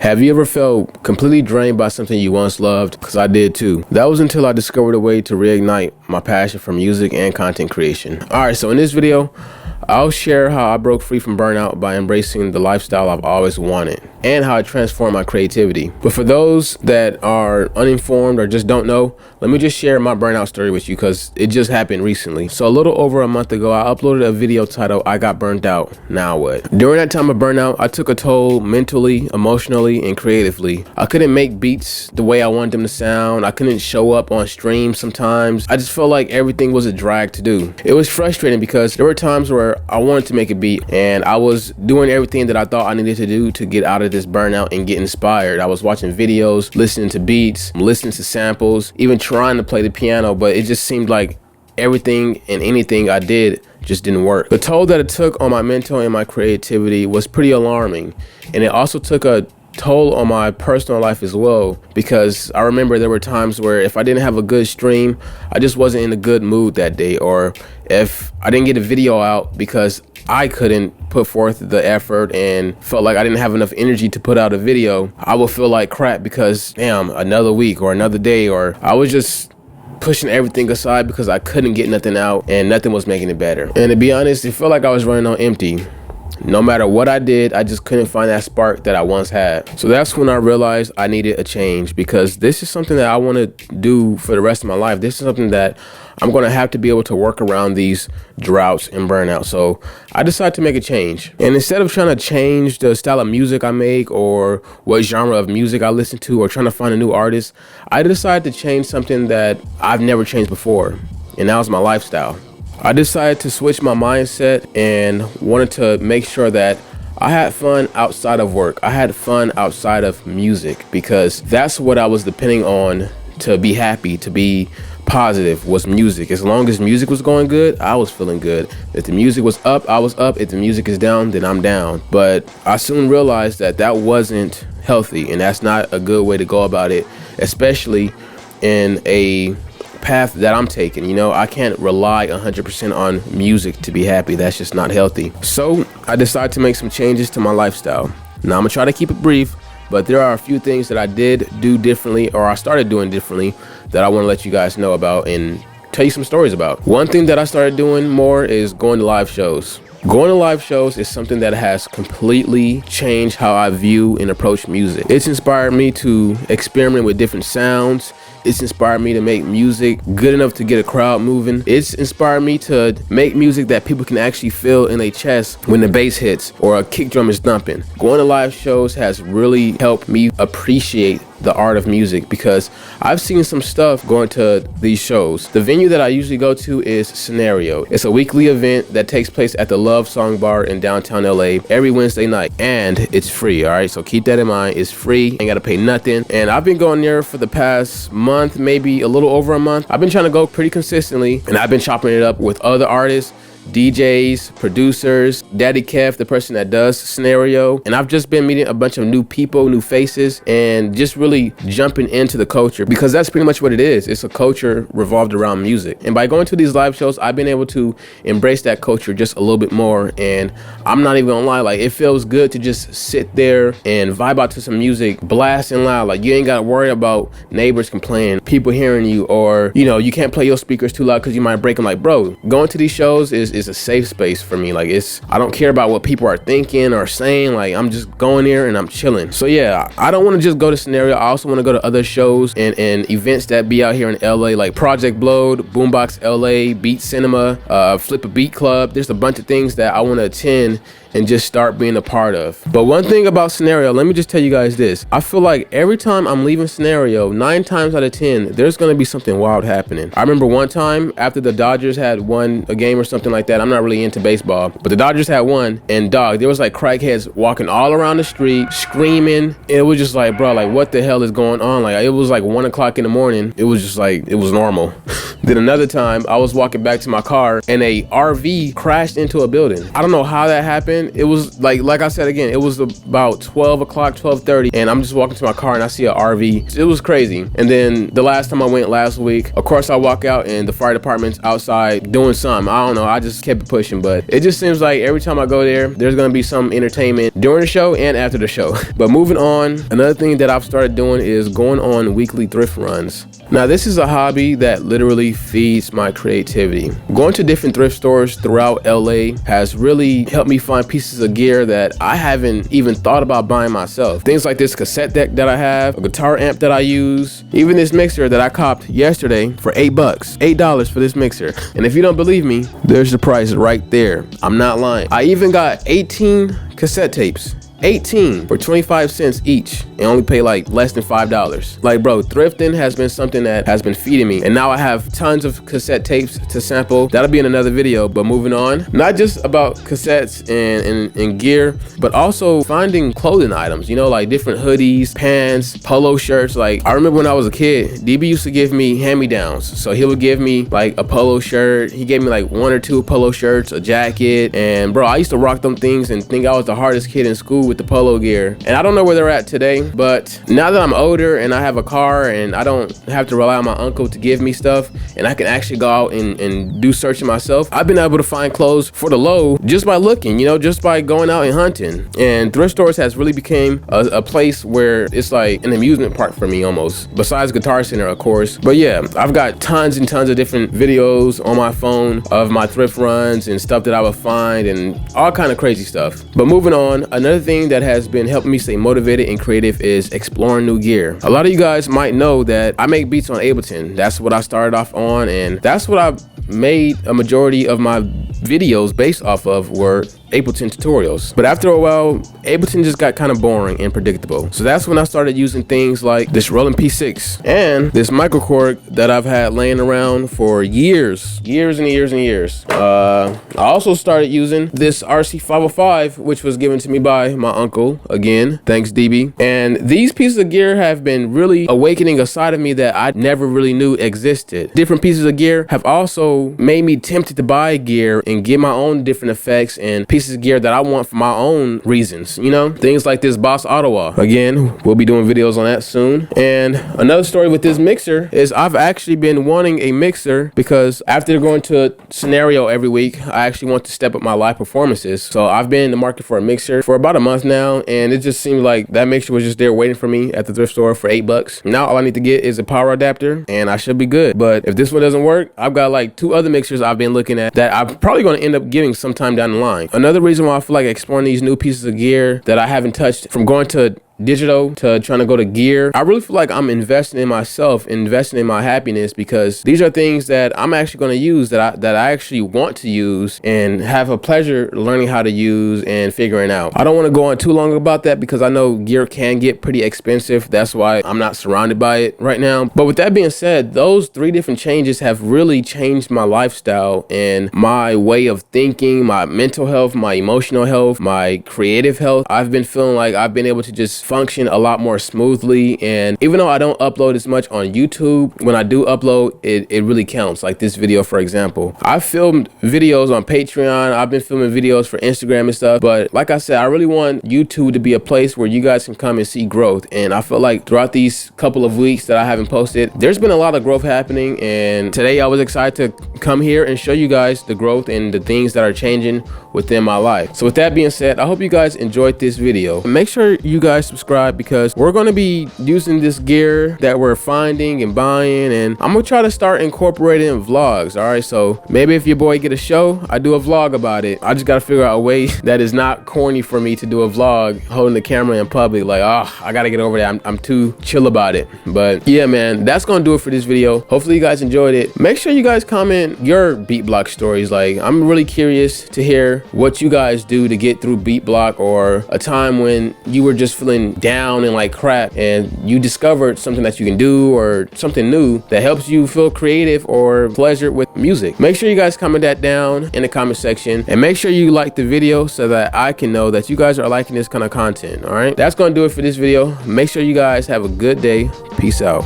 Have you ever felt completely drained by something you once loved? Because I did too. That was until I discovered a way to reignite my passion for music and content creation. Alright, so in this video, I'll share how I broke free from burnout by embracing the lifestyle I've always wanted and how it transformed my creativity. But for those that are uninformed or just don't know, let me just share my burnout story with you because it just happened recently. So a little over a month ago, I uploaded a video titled, I Got Burnt Out, Now What? During that time of burnout, I took a toll mentally, emotionally, and creatively. I couldn't make beats the way I wanted them to sound. I couldn't show up on streams sometimes. I just felt like everything was a drag to do. It was frustrating because there were times where I wanted to make a beat and I was doing everything that I thought I needed to do to get out of this burnout and get inspired. I was watching videos, listening to beats, listening to samples, even trying to play the piano, but it just seemed like everything and anything I did just didn't work. The toll that it took on my mental and my creativity was pretty alarming, and it also took a toll on my personal life as well, because I remember there were times where if I didn't have a good stream, I just wasn't in a good mood that day, or if I didn't get a video out because I couldn't put forth the effort and felt like I didn't have enough energy to put out a video, I would feel like crap because damn, another week or another day, or I was just pushing everything aside because I couldn't get nothing out and nothing was making it better. And to be honest, it felt like I was running on empty. No matter what I did, I just couldn't find that spark that I once had. So that's when I realized I needed a change, because this is something that I want to do for the rest of my life. This is something that I'm going to have to be able to work around these droughts and burnout. So I decided to make a change. And instead of trying to change the style of music I make or what genre of music I listen to or trying to find a new artist, I decided to change something that I've never changed before. And that was my lifestyle. I decided to switch my mindset and wanted to make sure that I had fun outside of work. I had fun outside of music, because that's what I was depending on to be happy, to be positive, was music. As long as music was going good, I was feeling good. If the music was up, I was up. If the music is down, then I'm down. But I soon realized that that wasn't healthy, and that's not a good way to go about it, especially in a path that I'm taking. You know, I can't rely 100% on music to be happy. That's just not healthy. So I decided to make some changes to my lifestyle. Now I'm gonna try to keep it brief, but there are a few things that I did do differently, or I started doing differently, that I want to let you guys know about and tell you some stories about. One thing that I started doing more is going to live shows. Going to live shows is something that has completely changed how I view and approach music. It's inspired me to experiment with different sounds. It's inspired me to make music good enough to get a crowd moving. It's inspired me to make music that people can actually feel in their chest when the bass hits or a kick drum is thumping. Going to live shows has really helped me appreciate the art of music, because I've seen some stuff going to these shows. The venue that I usually go to is Scenario. It's a weekly event that takes place at the Love Song Bar in downtown LA every Wednesday night, and it's free. All right, so keep that in mind. It's free, ain't gotta pay nothing. And I've been going there for the past month, maybe a little over a month. I've been trying to go pretty consistently, and I've been chopping it up with other artists, DJs, producers, Daddy Kev, the person that does Scenario, and I've just been meeting a bunch of new people, new faces, and just really jumping into the culture, because that's pretty much what it is. It's a culture revolved around music, and by going to these live shows, I've been able to embrace that culture just a little bit more. And I'm not even gonna lie, like, it feels good to just sit there and vibe out to some music, blasting loud. Like, you ain't gotta worry about neighbors complaining, people hearing you, or you know, you can't play your speakers too loud because you might break them. Like, bro, going to these shows is a safe space for me. Like, I don't care about what people are thinking or saying. Like, I'm just going there and I'm chilling. So yeah, I don't want to just go to Scenario. I also want to go to other shows and events that be out here in LA, like Project Blowed, Boombox LA, Beat Cinema, Flip a Beat Club. There's a bunch of things that I want to attend and just start being a part of. But one thing about Scenario, let me just tell you guys this. I feel like every time I'm leaving Scenario, 9 times out of 10, there's gonna be something wild happening. I remember one time after the Dodgers had won a game or something like that. I'm not really into baseball, but the Dodgers had won, and dog, there was like crackheads walking all around the street, screaming. It was just like, bro, like, what the hell is going on? Like, it was like 1 o'clock in the morning. It was just like, it was normal. Then another time I was walking back to my car and a RV crashed into a building. I don't know how that happened. It was like I said again, it was about 12 o'clock, 12:30, and I'm just walking to my car and I see an RV. It was crazy. And then the last time I went last week, of course I walk out and the fire department's outside doing something. I don't know, I just kept it pushing, but it just seems like every time I go there, there's gonna be some entertainment during the show and after the show. But moving on, another thing that I've started doing is going on weekly thrift runs. Now this is a hobby that literally feeds my creativity. Going to different thrift stores throughout LA has really helped me find pieces of gear that I haven't even thought about buying myself. Things like this cassette deck that I have, a guitar amp that I use, even this mixer that I copped yesterday for $8. $8 for this mixer. And if you don't believe me, there's the price right there. I'm not lying. I even got 18 cassette tapes. 18 for 25 cents each and only pay like less than $5. Like, bro, thrifting has been something that has been feeding me, and now I have tons of cassette tapes to sample. That'll be in another video. But moving on, not just about cassettes and gear, but also finding clothing items, you know, like different hoodies, pants, polo shirts. Like, I remember when I was a kid, DB used to give me hand-me-downs. So he would give me like a polo shirt. He gave me like 1 or 2 polo shirts, a jacket, and bro, I used to rock them things and think I was the hardest kid in school with the polo gear. And I don't know where they're at today, but now that I'm older and I have a car and I don't have to rely on my uncle to give me stuff, and I can actually go out and do searching myself, I've been able to find clothes for the low just by looking, you know, just by going out and hunting. And thrift stores has really became a place where it's like an amusement park for me almost, besides Guitar Center, of course. But yeah, I've got tons and tons of different videos on my phone of my thrift runs and stuff that I would find and all kind of crazy stuff. But moving on, another thing that has been helping me stay motivated and creative is exploring new gear. A lot of you guys might know that I make beats on Ableton. That's what I started off on, and that's what I've made a majority of my videos based off of were Ableton tutorials. But after a while, Ableton just got kind of boring and predictable. So that's when I started using things like this Roland P6 and this microcord that I've had laying around for years and years. I also started using this RC505, which was given to me by my uncle. Again, thanks DB. And these pieces of gear have been really awakening a side of me that I never really knew existed. Different pieces of gear have also made me tempted to buy gear and get my own different effects and pieces of gear that I want for my own reasons, you know, things like this Boss Ottawa. Again, we'll be doing videos on that soon. And another story with this mixer is I've actually been wanting a mixer because after going to a scenario every week, I actually want to step up my live performances. So I've been in the market for a mixer for about a month now, and it just seemed like that mixer was just there waiting for me at the thrift store for $8. Now all I need to get is a power adapter and I should be good. But if this one doesn't work, I've got like 2 other mixers I've been looking at that I'm probably going to end up getting sometime down the line. Another reason why I feel like exploring these new pieces of gear that I haven't touched, from going to digital to trying to go to gear, I really feel like I'm investing in myself, investing in my happiness, because these are things that I'm actually going to use, that I actually want to use and have a pleasure learning how to use and figuring out. I don't want to go on too long about that because I know gear can get pretty expensive. That's why I'm not surrounded by it right now. But with that being said, those 3 different changes have really changed my lifestyle and my way of thinking, my mental health, my emotional health, my creative health. I've been feeling like I've been able to just function a lot more smoothly. And even though I don't upload as much on YouTube, when I do upload, it really counts. Like this video, for example. I've filmed videos on Patreon. I've been filming videos for Instagram and stuff. But like I said, I really want YouTube to be a place where you guys can come and see growth. And I feel like throughout these couple of weeks that I haven't posted, there's been a lot of growth happening. And today I was excited to come here and show you guys the growth and the things that are changing within my life. So with that being said, I hope you guys enjoyed this video. Make sure you guys subscribe because we're going to be using this gear that we're finding and buying, and I'm gonna try to start incorporating vlogs. All right, so maybe if your boy get a show, I do a vlog about it. I just gotta figure out a way that is not corny for me to do a vlog holding the camera in public. Like, I gotta get over that. I'm too chill about it. But yeah, man, that's gonna do it for this video. Hopefully you guys enjoyed it. Make sure you guys comment your beat block stories. Like, I'm really curious to hear what you guys do to get through beat block, or a time when you were just feeling down and like crap and you discovered something that you can do or something new that helps you feel creative or pleasure with music. Make sure you guys comment that down in the comment section, and make sure you like the video so that I can know that you guys are liking this kind of content. All right, that's gonna do it for this video. Make sure you guys have a good day. Peace out.